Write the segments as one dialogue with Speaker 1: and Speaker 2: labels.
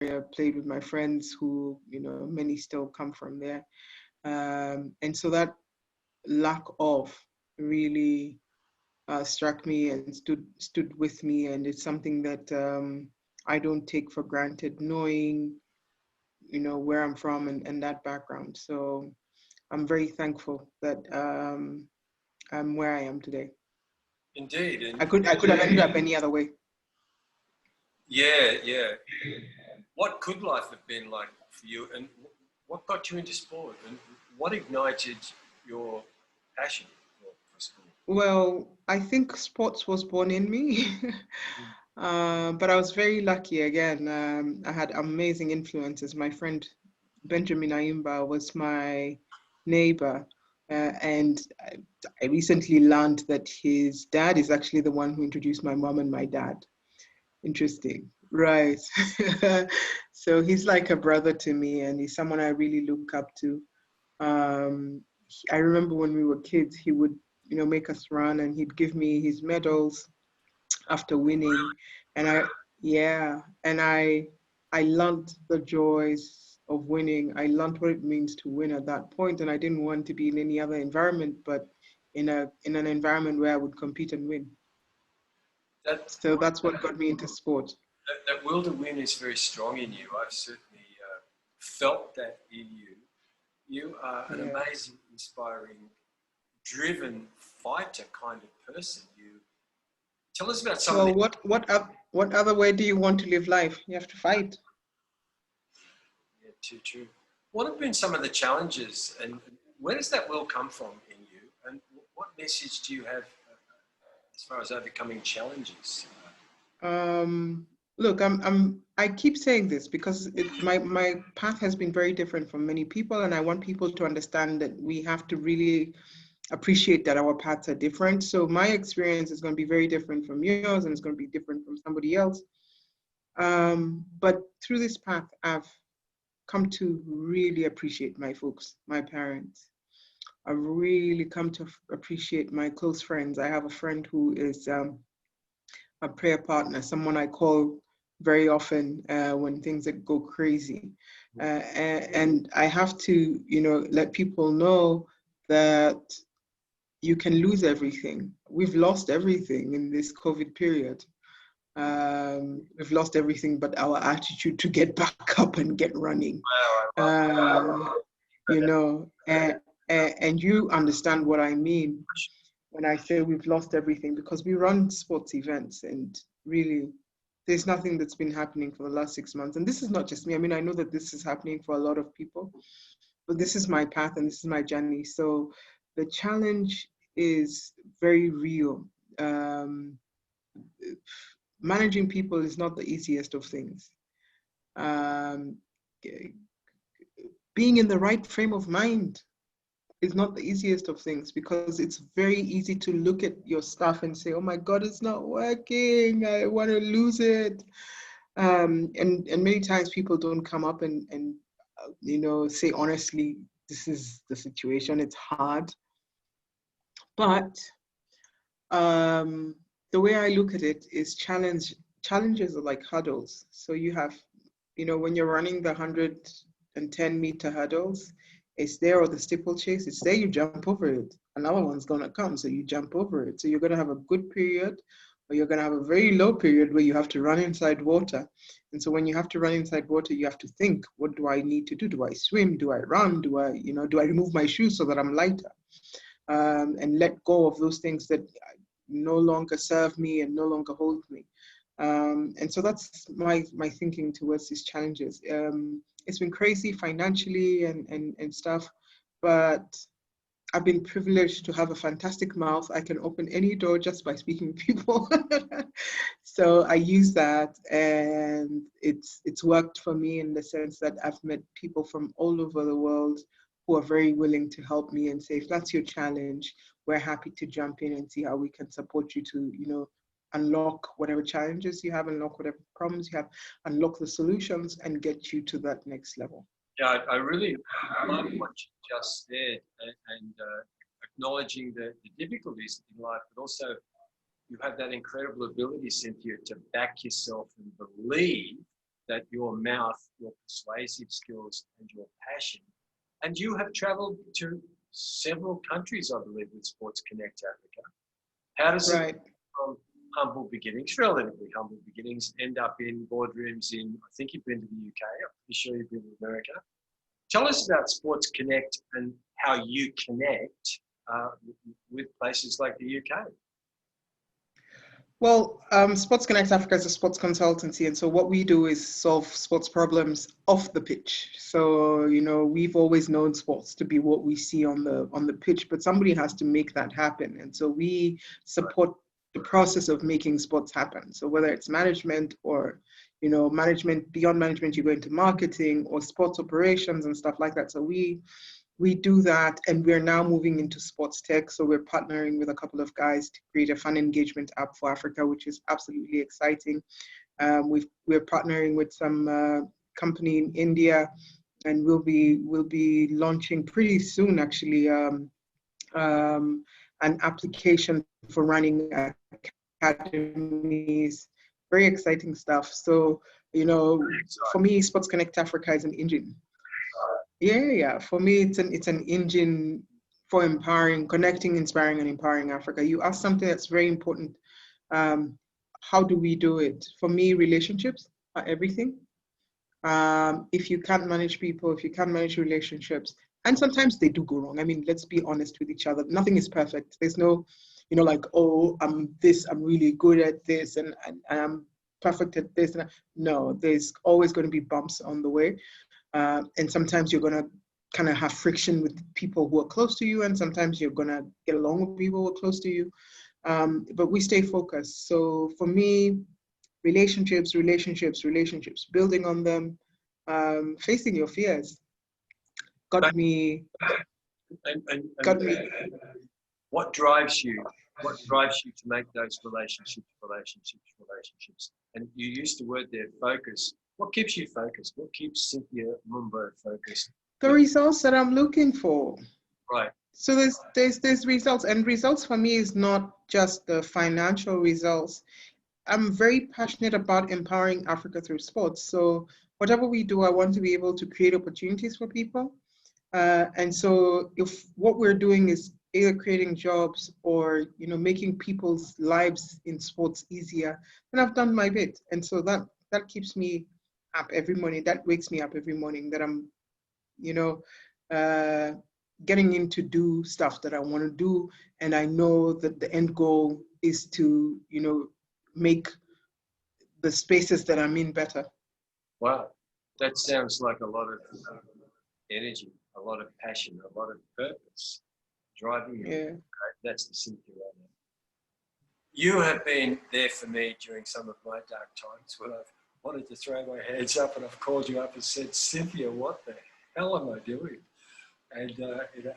Speaker 1: area, played with my friends who, many still come from there. And so that lack of really struck me and stood with me, and it's something that I don't take for granted, knowing where I'm from and that background. So I'm very thankful that I'm where I am today.
Speaker 2: Indeed.
Speaker 1: I could have ended up any other way.
Speaker 2: Yeah. What could life have been like for you, and what got you into sport, and what ignited your passion for sport?
Speaker 1: Well, I think sports was born in me. But I was very lucky again. I had amazing influences. My friend Benjamin Ayimba was my neighbor. And I recently learned that his dad is actually the one who introduced my mom and my dad. Interesting. Right. So he's like a brother to me, and he's someone I really look up to. I remember when we were kids, he would, make us run, and he'd give me his medals after winning. And I learned the joys of winning. I learned what it means to win at that point, and I didn't want to be in any other environment, but in an environment where I would compete and win. So that's what got me into sport.
Speaker 2: That will to win is very strong in you. I've certainly felt that in you. You are an amazing, inspiring, driven fighter kind of person. You tell us about some of the...
Speaker 1: what other way do you want to live life? You have to fight.
Speaker 2: Yeah, true. What have been some of the challenges, and where does that will come from in you? And what message do you have as far as overcoming challenges?
Speaker 1: Look, I keep saying this because my path has been very different from many people, and I want people to understand that we have to really appreciate that our paths are different. So my experience is going to be very different from yours, and it's going to be different from somebody else. But through this path, I've come to really appreciate my folks, my parents. I've really come to appreciate my close friends. I have a friend who is a prayer partner, someone I call very often when things go crazy. And I have to, let people know that you can lose everything. We've lost everything in this COVID period. We've lost everything but our attitude to get back up and get running. And you understand what I mean when I say we've lost everything, because we run sports events, and really there's nothing that's been happening for the last 6 months. And this is not just me. I mean, I know that this is happening for a lot of people, but this is my path and this is my journey. So the challenge is very real. Managing people is not the easiest of things. Being in the right frame of mind is not the easiest of things, because it's very easy to look at your stuff and say, oh my God, it's not working. I want to lose it. And many times people don't come up and say honestly, this is the situation, it's hard. But the way I look at it is challenges are like hurdles. So you have, when you're running the 110-meter hurdles, it's there, or the steeplechase, it's there, you jump over it. Another one's gonna come, so you jump over it. So you're gonna have a good period, or you're gonna have a very low period where you have to run inside water. And so when you have to run inside water, you have to think, what do I need to do? Do I swim? Do I run? Do I remove my shoes so that I'm lighter? And let go of those things that no longer serve me and no longer hold me. And so that's my thinking towards these challenges. It's been crazy financially and stuff, but I've been privileged to have a fantastic mouth. I can open any door just by speaking to people. So I use that, and it's worked for me in the sense that I've met people from all over the world who are very willing to help me and say, if that's your challenge, we're happy to jump in and see how we can support you to, unlock whatever challenges you have, unlock whatever problems you have, unlock the solutions, and get you to that next level.
Speaker 2: Yeah, I really love what you just said, and acknowledging the difficulties in life, but also you have that incredible ability, Cynthia, to back yourself and believe that your mouth, your persuasive skills, and your passion. And you have travelled to several countries, I believe, with Sports Connect Africa. How does
Speaker 1: Right.
Speaker 2: it, from humble beginnings, relatively humble beginnings, end up in boardrooms in, I think you've been to the UK, I'm pretty sure you've been to America. Tell us about Sports Connect and how you connect with places like the UK.
Speaker 1: Well, Sports Connect Africa is a sports consultancy, and so what we do is solve sports problems off the pitch. So, you know, we've always known sports to be what we see on the pitch, but somebody has to make that happen. And so we support the process of making sports happen. So whether it's management or, you know, management, beyond management, you go into marketing or sports operations and stuff like that. So we do that, and we're now moving into sports tech. So we're partnering with a couple of guys to create a fan engagement app for Africa, which is absolutely exciting. We're partnering with some company in India, and we'll be launching pretty soon, actually, an application for running academies. Very exciting stuff. So, you know, for me, Sports Connect Africa is an engine. Yeah. For me, it's an engine for empowering, connecting, inspiring, and empowering Africa. You asked something that's very important. How do we do it? For me, relationships are everything. If you can't manage people, if you can't manage relationships, and sometimes they do go wrong. I mean, let's be honest with each other. Nothing is perfect. There's no, you know, like, oh, I'm really good at this, and I'm perfect at this. No, there's always going to be bumps on the way. And sometimes you're going to kind of have friction with people who are close to you, and sometimes you're going to get along with people who are close to you. But we stay focused. So for me, relationships, building on them, facing your fears got me.
Speaker 2: What drives you? What drives you to make those relationships? And you used the word there, focus. What keeps you focused? What keeps Cynthia Mumbo focused?
Speaker 1: The results that I'm looking for.
Speaker 2: Right.
Speaker 1: So there's results, and results for me is not just the financial results. I'm very passionate about empowering Africa through sports. So whatever we do, I want to be able to create opportunities for people. And so if what we're doing is either creating jobs or, you know, making people's lives in sports easier, then I've done my bit. And so that keeps me up every morning. That wakes me up every morning, that I'm, you know, getting in to do stuff that I want to do. And I know that the end goal is to, you know, make the spaces that I'm in better.
Speaker 2: Wow. That sounds like a lot of energy, a lot of passion, a lot of purpose driving you.
Speaker 1: Yeah.
Speaker 2: That's the Cynthia right now. You have been there for me during some of my dark times when I've wanted to throw my hands up, and I've called you up and said, Cynthia, what the hell am I doing? And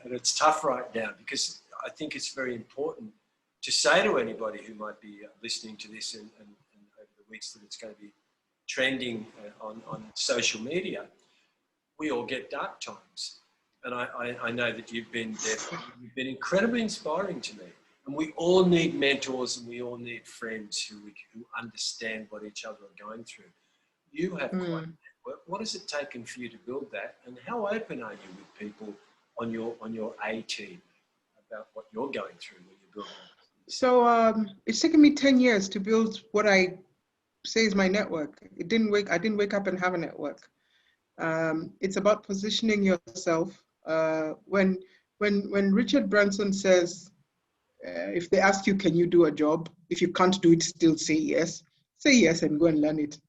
Speaker 2: it's tough right now, because I think it's very important to say to anybody who might be listening to this and over the weeks that it's going to be trending on social media, we all get dark times. And I know that you've been there. You've been incredibly inspiring to me. And we all need mentors, and we all need friends who understand what each other are going through. You have quite a network. What has it taken for you to build that? And how open are you with people on your A team about what you're going through when you're building?
Speaker 1: So it's taken me 10 years to build what I say is my network. I didn't wake up and have a network. It's about positioning yourself. When Richard Branson says, if they ask you, can you do a job? If you can't do it, still say yes. Say yes and go and learn it.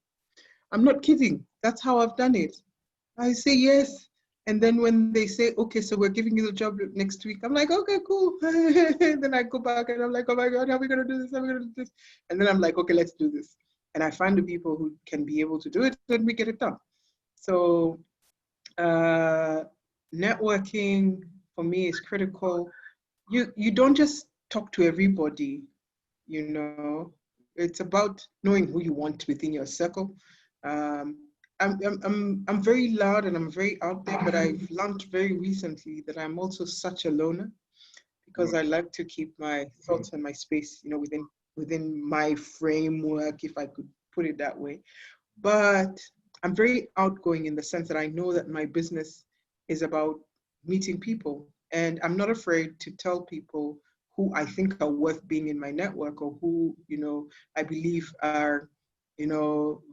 Speaker 1: I'm not kidding. That's how I've done it. I say yes. And then when they say, okay, so we're giving you the job next week, I'm like, okay, cool. Then I go back and I'm like, oh my God, how are we going to do this? How are we going to do this? And then I'm like, okay, let's do this. And I find the people who can be able to do it, then we get it done. So networking for me is critical. You don't just talk to everybody, you know. It's about knowing who you want within your circle. I'm very loud and I'm very out there, but I've learned very recently that I'm also such a loner, because I like to keep my thoughts and my space, you know, within my framework, if I could put it that way. But I'm very outgoing in the sense that I know that my business is about meeting people. And I'm not afraid to tell people who I think are worth being in my network, or who, I believe are,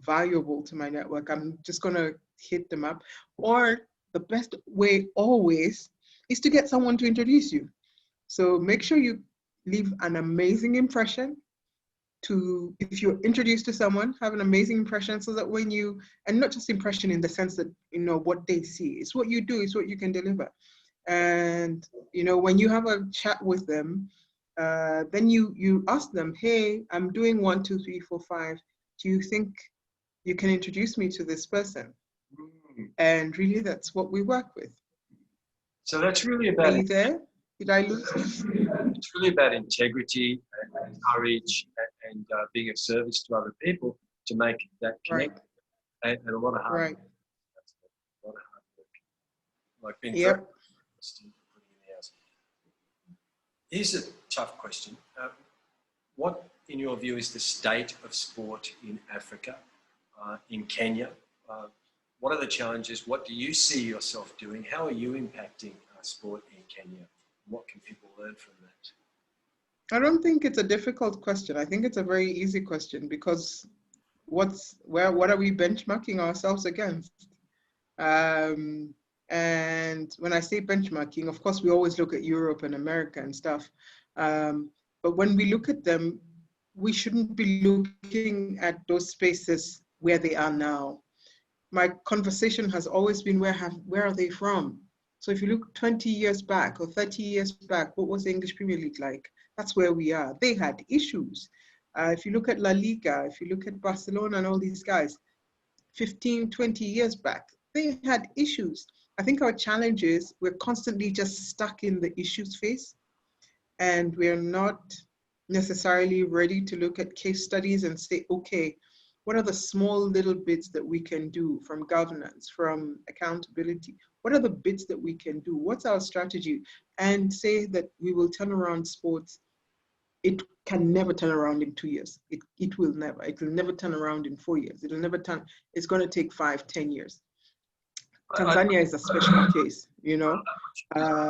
Speaker 1: valuable to my network. I'm just going to hit them up. Or the best way always is to get someone to introduce you. So make sure you leave an amazing impression. If you're introduced to someone, have an amazing impression, so that when you, and not just impression in the sense that, what they see, it's what you do, it's what you can deliver. And, when you have a chat with them, then you ask them, hey, I'm doing 1, 2, 3, 4, 5. Do you think you can introduce me to this person? And really, that's what we work with.
Speaker 2: So that's really about.
Speaker 1: Are you there? Did I lose?
Speaker 2: It's really about integrity and courage and being of service to other people to make that connect. Right. And a lot of hard work. That's a lot of hard work. Like being very honest in putting in the hours. Here's a tough question. What, in your view, is the state of sport in Africa, in Kenya? What are the challenges? What do you see yourself doing? How are you impacting sport in Kenya? What can people learn from that?
Speaker 1: I don't think it's a difficult question. I think it's a very easy question, because what are we benchmarking ourselves against? And when I say benchmarking, of course, we always look at Europe and America and stuff. But when we look at them, we shouldn't be looking at those spaces where they are now. My conversation has always been, where are they from? So if you look 20 years back or 30 years back, what was the English Premier League like? That's where we are. They had issues. If you look at La Liga, if you look at Barcelona and all these guys, 15, 20 years back, they had issues. I think our challenge is we're constantly just stuck in the issues phase, and we're not necessarily ready to look at case studies and say, okay, what are the small little bits that we can do from governance, from accountability? What are the bits that we can do? What's our strategy? And say that we will turn around sports. It can never turn around in 2 years. It will never. It will never turn around in 4 years. It will never turn. It's going to take 5, 10 years. Tanzania is a special case,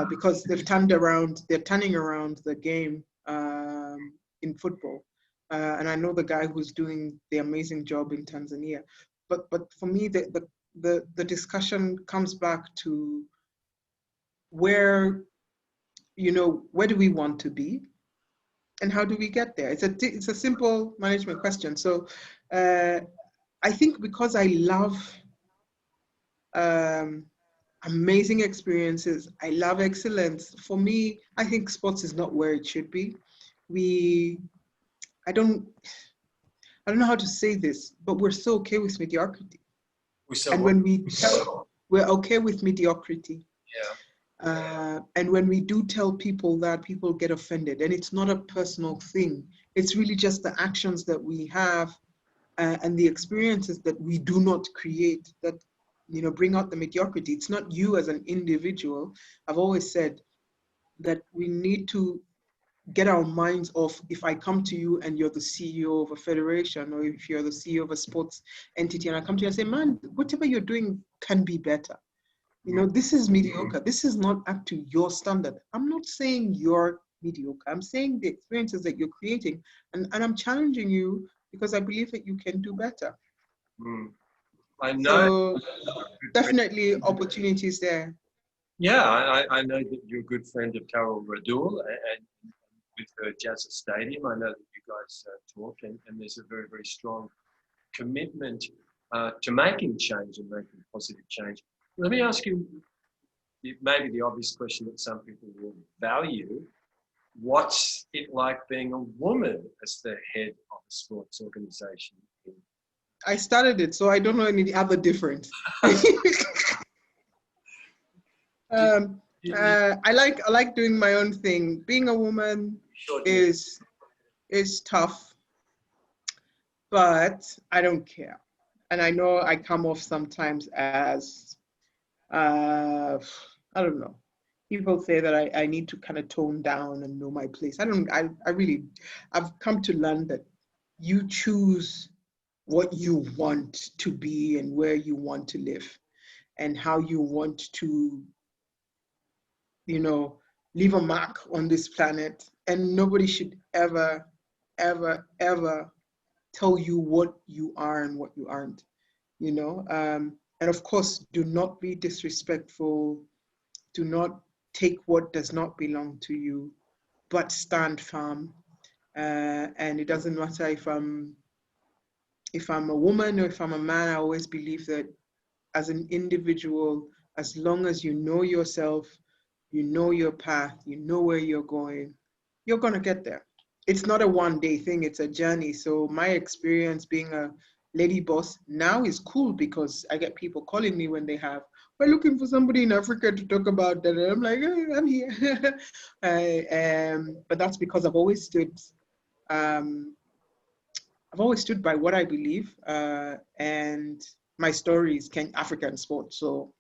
Speaker 1: because they've turned around. They're turning around the game in football. And I know the guy who's doing the amazing job in Tanzania. But for me, the discussion comes back to where do we want to be, and how do we get there? It's a simple management question. So I think because I love amazing experiences, I love excellence. For me, I think sports is not where it should be. I don't know how to say this, but we're so okay with mediocrity. When we're okay with mediocrity.
Speaker 2: Yeah.
Speaker 1: And when we do tell people that, people get offended, and it's not a personal thing. It's really just the actions that we have and the experiences that we do not create that, bring out the mediocrity. It's not you as an individual. I've always said that we need to get our minds off, if I come to you and you're the CEO of a federation, or if you're the CEO of a sports entity, and I come to you and say, man, whatever you're doing can be better. This is mediocre. This is not up to your standard. I'm not saying you're mediocre. I'm saying the experiences that you're creating, and I'm challenging you because I believe that you can do better.
Speaker 2: I know.
Speaker 1: So definitely opportunities there.
Speaker 2: Yeah, I know that you're a good friend of Carol Radul, and with her Jazz Stadium, I know that you guys talk, and there's a very, very strong commitment to making change and making positive change. Let me ask you maybe the obvious question that some people will value. What's it like being a woman as the head of a sports organization?
Speaker 1: I started it, so I don't know any other difference. I like doing my own thing. Being a woman is tough, but I don't care. And I know I come off sometimes as, I don't know. People say that I need to kind of tone down and know my place. I've come to learn that you choose what you want to be and where you want to live and how you want to, you know, leave a mark on this planet. And nobody should ever, ever, ever tell you what you are and what you aren't, you know. And of course, do not be disrespectful. Do not take what does not belong to you, but stand firm. And it doesn't matter if I'm a woman or if I'm a man. I always believe that as an individual, as long as you know yourself, you know your path, you know where you're going to get there. It's not a one day thing, it's a journey. So my experience being a lady boss now is cool because I get people calling me when we're looking for somebody in Africa to talk about that. And I'm like, I'm here. But that's because um, I've always stood by what I believe, and my story is African sport. So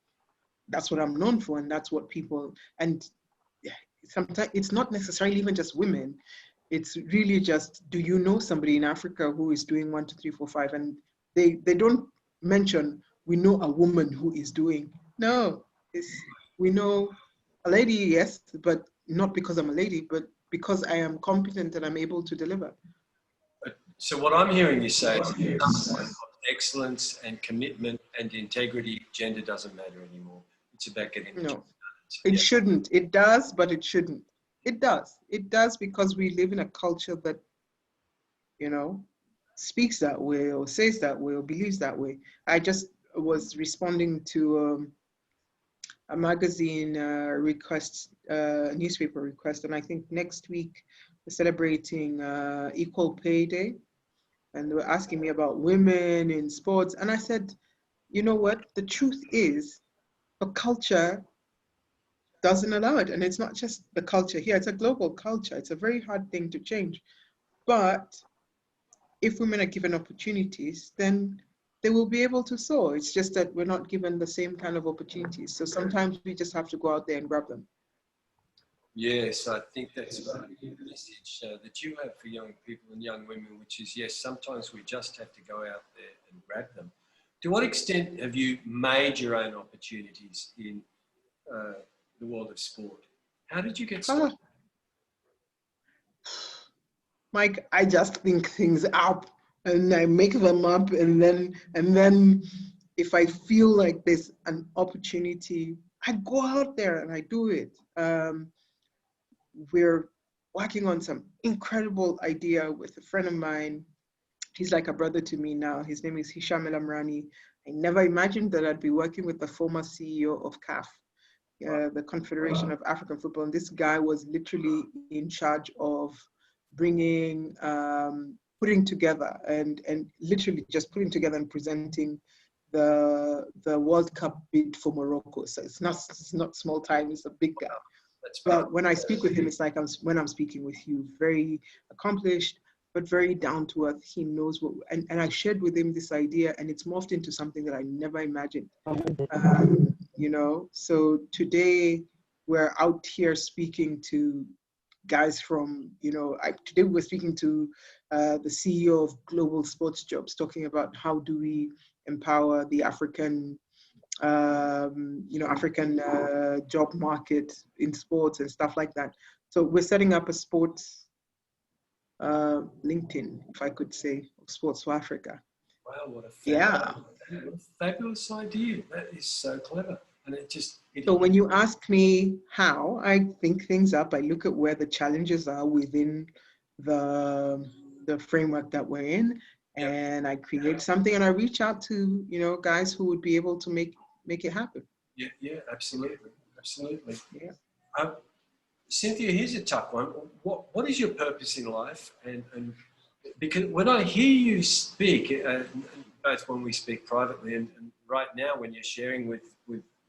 Speaker 1: that's what I'm known for, and that's what people, and sometimes it's not necessarily even just women. It's really just, do you know somebody in Africa who is doing 1, 2, 3, 4, 5? And they don't mention, we know a woman who is doing. No, we know a lady, yes, but not because I'm a lady, but because I am competent and I'm able to deliver.
Speaker 2: So what I'm hearing you say is excellence and commitment and integrity, gender doesn't matter anymore. It's about getting the job done.
Speaker 1: It shouldn't. It does, but it shouldn't. It does. It does because we live in a culture that, you know, speaks that way or says that way or believes that way. I just was responding to a magazine request, newspaper request, and I think next week we're celebrating Equal Pay Day, and they were asking me about women in sports, and I said, you know what? The truth is, the culture doesn't allow it. And it's not just the culture here, it's a global culture. It's a very hard thing to change. But if women are given opportunities, then they will be able to soar. It's just that we're not given the same kind of opportunities. So sometimes we just have to go out there and grab them.
Speaker 2: Yes, I think that's a message that you have for young people and young women, which is, yes, sometimes we just have to go out there and grab them. To what extent have you made your own opportunities in the world of sport? How did you get started?
Speaker 1: Mike, I just think things up and I make them up, and then if I feel like there's an opportunity, I go out there and I do it. We're working on some incredible idea with a friend of mine. He's like a brother to me now. His name is Hisham El Amrani. I never imagined that I'd be working with the former CEO of CAF, the Confederation of African Football. And this guy was literally in charge of bringing, putting together and literally just putting together and presenting the World Cup bid for Morocco. So it's not small time, it's a big guy. But when I speak with him, it's like when I'm speaking with you, very accomplished, but very down to earth. He knows what, and I shared with him this idea, and it's morphed into something that I never imagined. You know, so today we're out here speaking to guys from, you know, today we're speaking to the CEO of Global Sports Jobs, talking about how do we empower the African African job market in sports and stuff like that. So we're setting up a sports LinkedIn, if I could say, of Sports for Africa.
Speaker 2: Wow, what a fabulous idea. That is so clever. And
Speaker 1: so when you ask me how, I think things up. I look at where the challenges are within the framework that we're in, and I create something, and I reach out to, you know, guys who would be able to make it happen.
Speaker 2: Yeah, absolutely.
Speaker 1: Yeah.
Speaker 2: Cynthia, here's a tough one. What is your purpose in life? And because when I hear you speak, both when we speak privately and right now when you're sharing with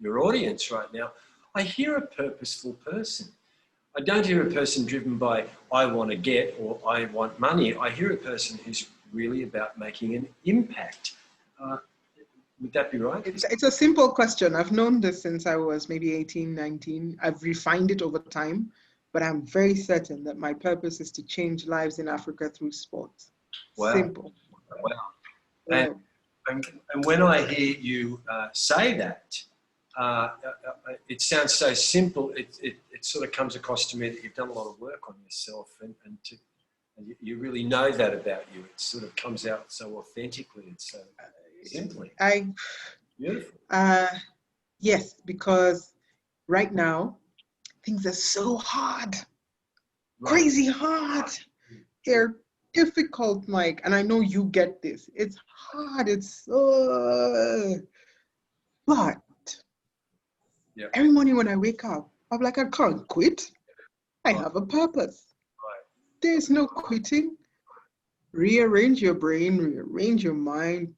Speaker 2: your audience right now, I hear a purposeful person. I don't hear a person driven by I want to get or I want money. I hear a person who's really about making an impact. Would that be right?
Speaker 1: It's a simple question. I've known this since I was maybe 18, 19. I've refined it over time, but I'm very certain that my purpose is to change lives in Africa through sports.
Speaker 2: Wow.
Speaker 1: Simple.
Speaker 2: Wow.
Speaker 1: Yeah.
Speaker 2: And when I hear you say that, it sounds so simple. It sort of comes across to me that you've done a lot of work on yourself, and you really know that about you. It sort of comes out so authentically and so simply. Beautiful.
Speaker 1: Yes, because right now things are so hard, crazy hard. They're difficult, Mike, and I know you get this. It's hard. It's but every morning when I wake up, I'm like, I can't quit. I have a purpose. There's no quitting. Rearrange your brain, rearrange your mind.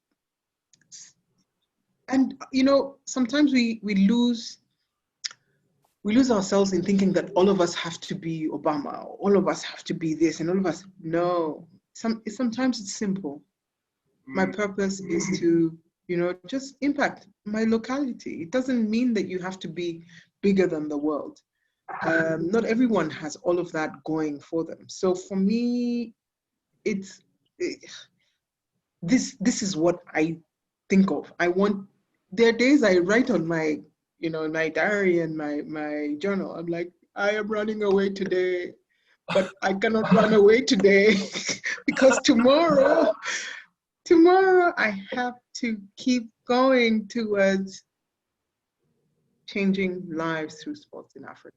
Speaker 1: And sometimes we lose ourselves in thinking that all of us have to be Obama, or all of us have to be this, and all of us. No. Sometimes it's simple. My purpose is to, just impact my locality. It doesn't mean that you have to be bigger than the world. Not everyone has all of that going for them. So for me, this is what I think of. There are days I write on my, my diary and my journal. I'm like, I am running away today, but I cannot run away today because tomorrow I have to keep going towards changing lives through sports in Africa.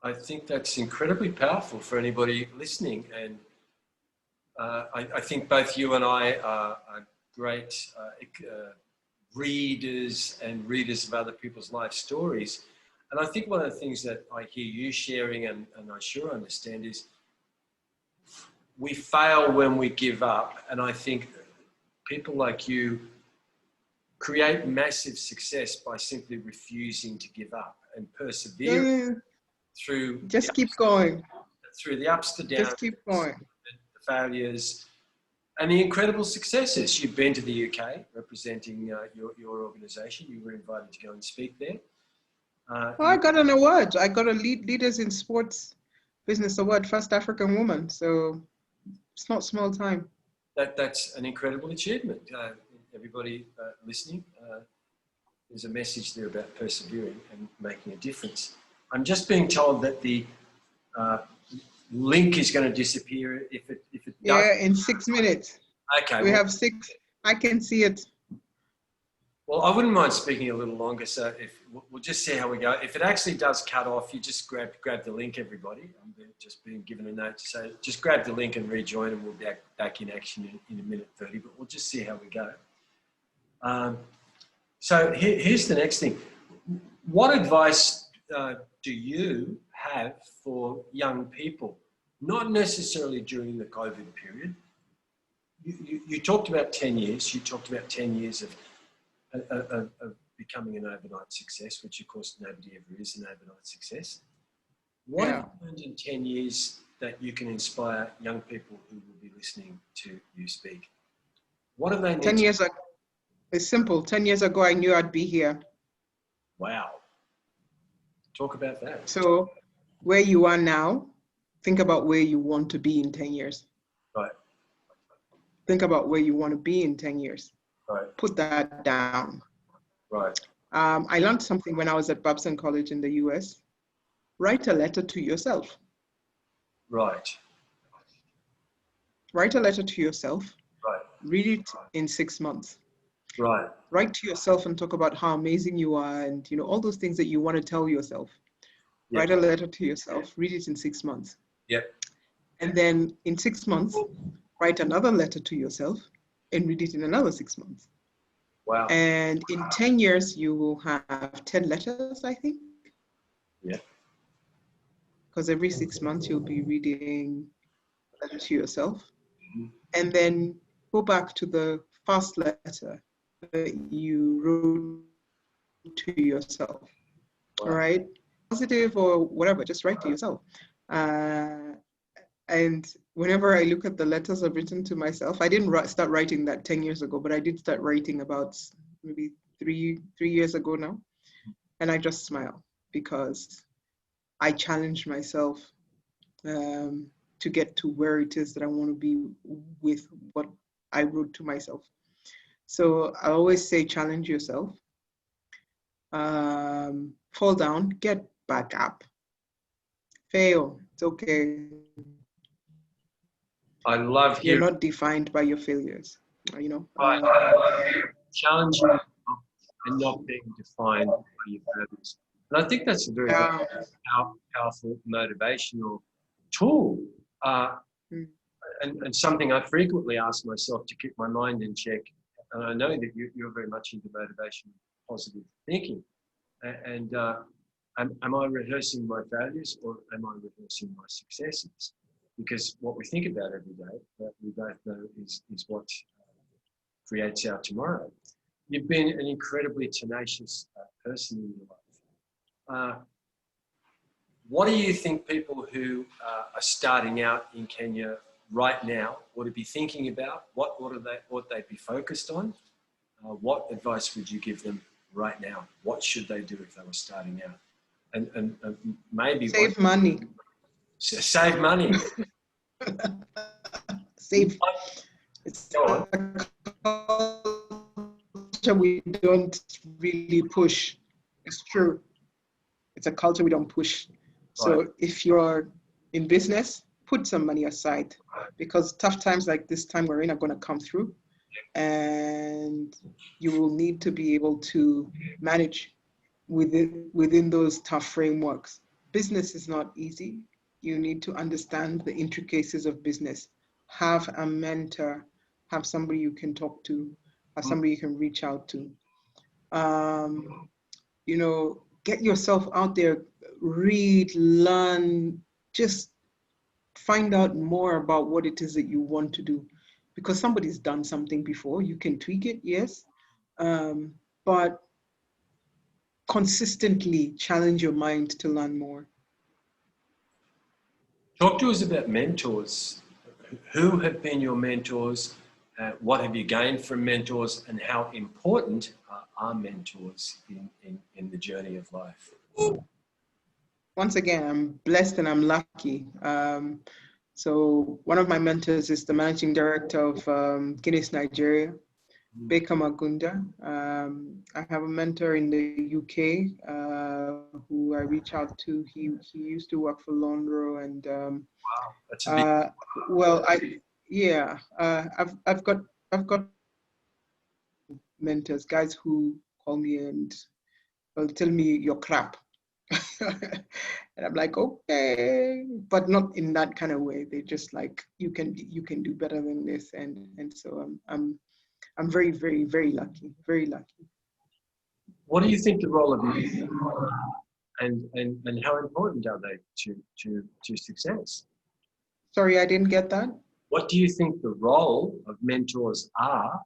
Speaker 2: I think that's incredibly powerful for anybody listening. And I think both you and I are great readers and readers of other people's life stories. And I think one of the things that I hear you sharing, and I sure understand, is we fail when we give up. And I think people like you create massive success by simply refusing to give up and persevere through.
Speaker 1: Just keep going.
Speaker 2: Through the ups, the downs,
Speaker 1: just keep going.
Speaker 2: The failures, and the incredible successes. You've been to the UK representing your organisation. You were invited to go and speak there.
Speaker 1: I got an award. I got a Leaders in Sports Business Award, First African Woman. So it's not small time.
Speaker 2: That's an incredible achievement. Everybody listening, there's a message there about persevering and making a difference. I'm just being told that the link is going to disappear if it does.
Speaker 1: Yeah, in 6 minutes.
Speaker 2: Okay.
Speaker 1: We have 6. I can see it.
Speaker 2: Well, I wouldn't mind speaking a little longer, so we'll just see how we go. If it actually does cut off, you just grab the link, everybody. I'm just being given a note to say, just grab the link and rejoin, and we'll be back in action in a minute 30, but we'll just see how we go. So here's the next thing. What advice do you have for young people, not necessarily during the COVID period? You talked about 10 years. You talked about 10 years of becoming an overnight success, which of course nobody ever is an overnight success. What have you learned in 10 years that you can inspire young people who will be listening to you speak? What do they need?
Speaker 1: 10 years ago, it's simple. 10 years ago, I knew I'd be here.
Speaker 2: Wow. Talk about that.
Speaker 1: So where you are now, think about where you want to be in 10 years.
Speaker 2: Right.
Speaker 1: Think about where you want to be in 10 years.
Speaker 2: Right.
Speaker 1: Put that down.
Speaker 2: Right.
Speaker 1: I learned something when I was at Babson College in the US. Write a letter to yourself.
Speaker 2: Right.
Speaker 1: Write a letter to yourself.
Speaker 2: Right.
Speaker 1: Read it in 6 months.
Speaker 2: Right.
Speaker 1: Write to yourself and talk about how amazing you are and all those things that you want to tell yourself. Yep. Write a letter to yourself. Read it in 6 months.
Speaker 2: Yep.
Speaker 1: And then in 6 months, write another letter to yourself and read it in another 6 months.
Speaker 2: Wow.
Speaker 1: And in 10 years, you will have 10 letters, I think.
Speaker 2: Yeah.
Speaker 1: Because every 6 months, you'll be reading a letter to yourself. Mm-hmm. And then go back to the first letter that you wrote to yourself. Wow. All right? Positive or whatever, just write to yourself. And whenever I look at the letters I've written to myself, I didn't start writing that 10 years ago, but I did start writing about maybe three years ago now. And I just smile because I challenged myself to get to where it is that I want to be with what I wrote to myself. So I always say challenge yourself. Fall down, get back up. Fail, it's okay.
Speaker 2: I love
Speaker 1: You're
Speaker 2: hearing.
Speaker 1: not defined by your failures, you know.
Speaker 2: Challenging and not being defined by your purpose. And I think that's a very, very powerful motivational tool. And something I frequently ask myself to keep my mind in check. And I know that you're very much into motivation, positive thinking. And am I rehearsing my failures or am I rehearsing my successes? Because what we think about every day, that we both know is what creates our tomorrow. You've been an incredibly tenacious person in your life. What do you think people who are starting out in Kenya right now ought to be thinking about? What ought they be focused on? What advice would you give them right now? What should they do if they were starting out? And maybe
Speaker 1: save money.
Speaker 2: Save money.
Speaker 1: Save. It's a culture we don't really push. It's true. It's a culture we don't push. So if you're in business, put some money aside because tough times like this time we're in are going to come through, and you will need to be able to manage within those tough frameworks. Business is not easy. You need to understand the intricacies of business. Have a mentor, have somebody you can talk to, have somebody you can reach out to. You know, get yourself out there, read, learn, just find out more about what it is that you want to do. Because somebody's done something before, you can tweak it, yes, but consistently challenge your mind to learn more.
Speaker 2: Talk to us about mentors. Who have been your mentors? What have you gained from mentors, and how important are mentors in the journey of life?
Speaker 1: Once again, I'm blessed and I'm lucky. So one of my mentors is the managing director of Guinness Nigeria, Baker Magunda. I have a mentor in the UK who I reach out to. He used to work for Lonro, and
Speaker 2: wow, that's a big
Speaker 1: well, I've got mentors, guys who call me and will tell me you're crap. And I'm like, okay, but not in that kind of way. They just like, you can do better than this, and so I'm very, very, very lucky, very lucky.
Speaker 2: What do you think the role of youth and how important are they to success?
Speaker 1: Sorry, I didn't get that.
Speaker 2: What do you think the role of mentors are,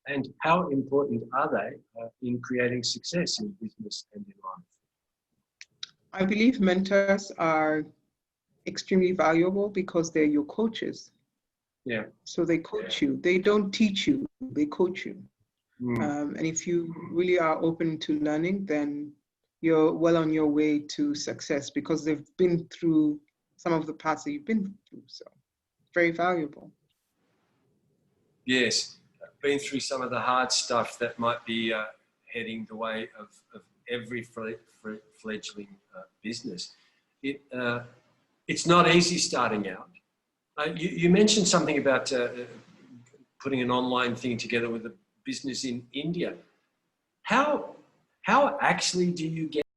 Speaker 2: and how important are they in creating success in business and in life?
Speaker 1: I believe mentors are extremely valuable because they're your coaches.
Speaker 2: Yeah.
Speaker 1: So they coach you. They don't teach you, they coach you. And if you really are open to learning, then you're well on your way to success because they've been through some of the paths that you've been through. So very valuable.
Speaker 2: Yes, been through some of the hard stuff that might be heading the way of every fledgling business. It's not easy starting out. You mentioned something about putting an online thing together with a business in India. How actually do you get